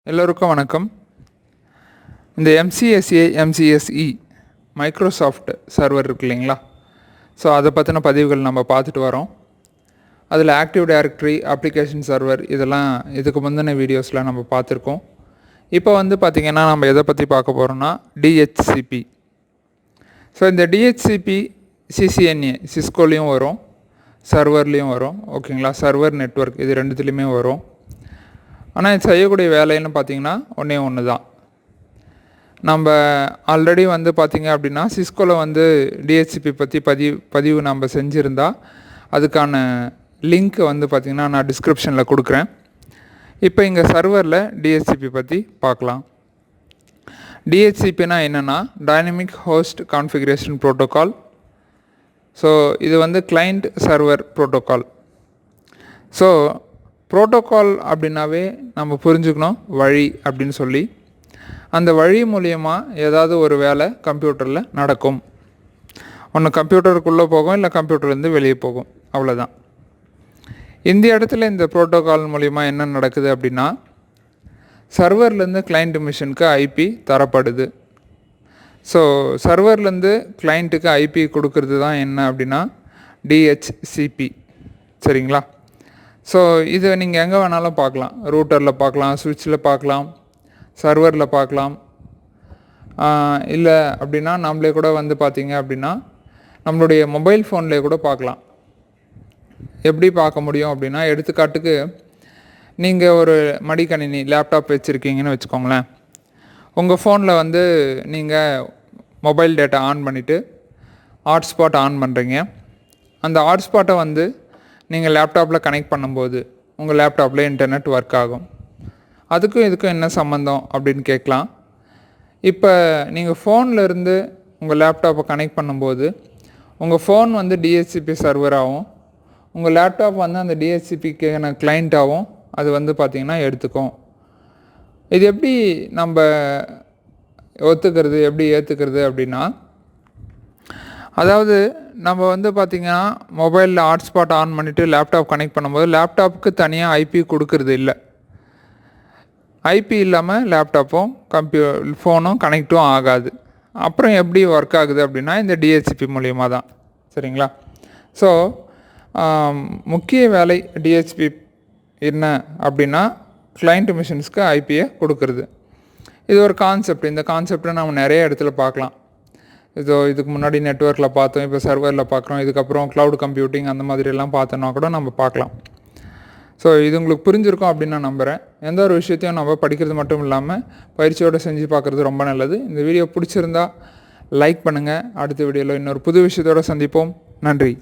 எல்லோருக்கும் வணக்கம். இந்த MCSA MCSE மைக்ரோசாஃப்ட் சர்வர் இருக்கு இல்லைங்களா? ஸோ அதை பற்றின பதிவுகள் நம்ம பார்த்துட்டு வரோம். அதில் ஆக்டிவ் டைரக்டரி, அப்ளிகேஷன் சர்வர் இதெல்லாம் இதுக்கு முந்தின வீடியோஸில் நம்ம பார்த்துருக்கோம். இப்போ பார்த்திங்கன்னா நம்ம எதை பற்றி பார்க்க போகிறோம்னா DHCP. ஸோ இந்த DHCP CCNA சிஸ்கோலேயும் வரும், சர்வர்லேயும் வரும். ஓகேங்களா? சர்வர் நெட்வொர்க் இது ரெண்டுத்துலேயுமே வரும். ஆனால் இது செய்யக்கூடிய வேலைன்னு பார்த்திங்கன்னா ஒன்று தான். நம்ம ஆல்ரெடி பார்த்திங்க அப்படின்னா சிஸ்கோவில் டிஹெச்சிபி பற்றி பதிவு நம்ம செஞ்சுருந்தா அதுக்கான லிங்க் பார்த்திங்கன்னா நான் டிஸ்கிரிப்ஷனில் கொடுக்குறேன். இப்போ இங்கே சர்வரில் டிஹெச்சிபி பற்றி பார்க்கலாம். டிஹெச்சிபினா என்னென்னா dynamic host configuration protocol. So இது client server protocol. So protocol அப்படின்னாவே நம்ம புரிஞ்சுக்கணும் வழி அப்படின்னு சொல்லி. அந்த வழி மூலியமாக ஏதாவது ஒரு வேலை கம்ப்யூட்டரில் நடக்கும். ஒன்று கம்ப்யூட்டருக்குள்ளே போகும், இல்லை கம்ப்யூட்டர்லேருந்து வெளியே போகும், அவ்வளோதான். இந்த இடத்துல இந்த ப்ரோட்டோக்கால் மூலிமா என்ன நடக்குது அப்படின்னா சர்வர்லேருந்து கிளைண்ட் மிஷினுக்கு ஐபி தரப்படுது. ஸோ சர்வர்லேருந்து கிளைண்ட்டுக்கு ஐபி கொடுக்கறது தான் என்ன அப்படின்னா டிஹெச்சிபி. சரிங்களா? ஸோ இதை நீங்கள் எங்கே வேணாலும் பார்க்கலாம். ரூட்டரில் பார்க்கலாம், சுவிட்சில் பார்க்கலாம், சர்வரில் பார்க்கலாம். இல்லை அப்படின்னா நம்மளே கூட பார்த்திங்க அப்படின்னா நம்மளுடைய மொபைல் ஃபோன்லேயே கூட பார்க்கலாம். எப்படி பார்க்க முடியும் அப்படின்னா, எடுத்துக்காட்டுக்கு நீங்கள் ஒரு மடிக்கணினி லேப்டாப் வச்சுருக்கீங்கன்னு வச்சுக்கோங்களேன். உங்கள் ஃபோனில் நீங்கள் மொபைல் டேட்டா ஆன் பண்ணிவிட்டு ஹாட்ஸ்பாட் ஆன் பண்ணுறீங்க. அந்த ஹாட்ஸ்பாட்டை நீங்கள் லேப்டாப்பில் கனெக்ட் பண்ணும்போது உங்கள் லேப்டாப்பில் இன்டர்நெட் ஒர்க் ஆகும். அதுக்கும் இதுக்கும் என்ன சம்மந்தம் அப்படின்னு கேட்கலாம். இப்போ நீங்கள் ஃபோனில் இருந்து உங்கள் லேப்டாப்பை கனெக்ட் பண்ணும்போது உங்கள் ஃபோன் டிஹெச்சிபி சர்வராகவும் உங்கள் லேப்டாப் அந்த டிஹெச்சிபிக்கான கிளைண்ட்டாகவும் அது பார்த்திங்கன்னா எடுத்துக்கும். இது எப்படி நம்ம ஒத்துக்கிறது, எப்படி ஏற்றுக்கிறது அப்படின்னா, அதாவது நம்ம பார்த்திங்கன்னா மொபைலில் ஹாட்ஸ்பாட் ஆன் பண்ணிவிட்டு லேப்டாப் கனெக்ட் பண்ணும்போது லேப்டாப்புக்கு தனியாக ஐபி கொடுக்கறது இல்லை. ஐபி இல்லாமல் லேப்டாப்பும் ஃபோனும் கனெக்டும் ஆகாது. அப்புறம் எப்படி ஒர்க் ஆகுது அப்படின்னா இந்த டிஹெச்சிபி மூலிமா தான். சரிங்களா? ஸோ முக்கிய வேலை டிஹெச்சிபி என்ன அப்படின்னா கிளைண்ட் மிஷின்ஸ்க்கு ஐபியை கொடுக்கறது. இது ஒரு கான்செப்ட். இந்த கான்செப்டை நம்ம நிறைய இடத்துல பார்க்கலாம். இதுக்கு முன்னாடி நெட்வொர்க்கில் பார்த்தோம், இப்போ சர்வரில் பார்க்குறோம், இதுக்கப்புறம் க்ளவுட் கம்ப்யூட்டிங் அந்த மாதிரிலாம் பார்த்தோன்னா கூட நம்ம பார்க்கலாம். ஸோ இது உங்களுக்கு புரிஞ்சிருக்கும் அப்படின்னு நான் நம்புகிறேன். எந்த ஒரு விஷயத்தையும் நம்ம படிக்கிறது மட்டும் இல்லாமல் பயிற்சியோடு செஞ்சு பார்க்குறது ரொம்ப நல்லது. இந்த வீடியோ பிடிச்சிருந்தா லைக் பண்ணுங்கள். அடுத்த வீடியோவில் இன்னொரு புது விஷயத்தோடு சந்திப்போம். நன்றி.